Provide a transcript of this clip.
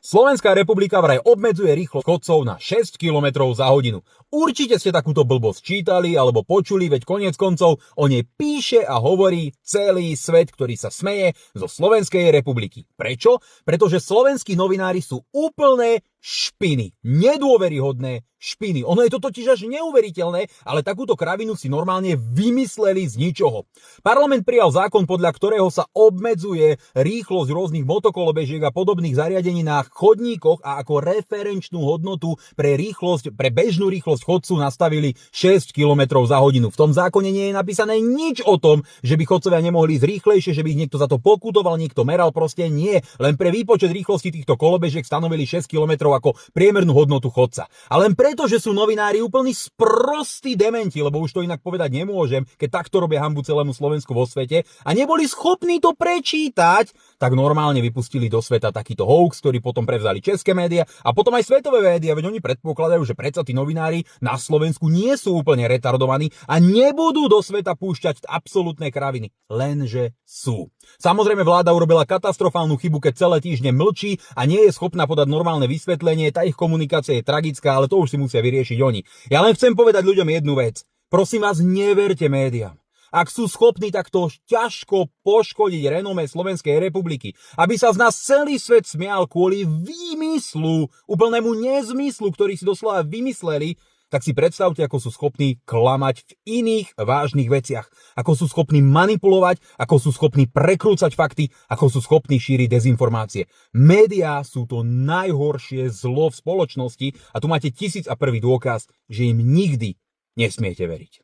Slovenská republika vraj obmedzuje rýchlosť chodcov na 6 km za hodinu. Určite ste takúto blbosť čítali alebo počuli, veď koniec koncov o nej píše a hovorí celý svet, ktorý sa smeje zo Slovenskej republiky. Prečo? Pretože slovenskí novinári sú úplné špiny. Nedôveryhodné špiny. Ono je to totiž až neuveriteľné, ale takúto kravinu si normálne vymysleli z ničoho. Parlament prijal zákon, podľa ktorého sa obmedzuje rýchlosť rôznych motokolobežiek a podobných zariadení na chodníkoch a ako referenčnú hodnotu pre bežnú rýchlosť chodcu nastavili 6 km za hodinu. V tom zákone nie je napísané nič o tom, že by chodcovia nemohli ísť rýchlejšie, že by ich niekto za to pokutoval, niekto meral, proste nie. Len pre výpočet rýchlosti týchto kolobežiek stanovili 6 km ako priemernú hodnotu chodca. A len preto, že sú novinári úplní sprostí dementi, lebo už to inak povedať nemôžem, keď takto robia hanbu celému Slovensku vo svete a neboli schopní to prečítať, tak normálne vypustili do sveta takýto hoax, ktorý potom prevzali české médiá a potom aj svetové médiá, veď oni predpokladajú, že predsa tí novinári na Slovensku nie sú úplne retardovaní a nebudú do sveta púšťať absolútne kraviny. Lenže sú. Samozrejme vláda urobila katastrofálnu chybu, keď celé týždne mlčí a nie je schopná podať normálne vysvetlenie, tá ich komunikácia je tragická, ale to už si musia vyriešiť oni. Ja len chcem povedať ľuďom jednu vec. Prosím vás, neverte médiám. Ak sú schopní takto ťažko poškodiť renomé Slovenskej republiky, aby sa z nás celý svet smial kvôli výmyslu, úplnému nezmyslu, ktorý si doslova vymysleli, tak si predstavte, ako sú schopní klamať v iných vážnych veciach. Ako sú schopní manipulovať, ako sú schopní prekrúcať fakty, ako sú schopní šíriť dezinformácie. Médiá sú to najhoršie zlo v spoločnosti a tu máte 1001 dôkaz, že im nikdy nesmiete veriť.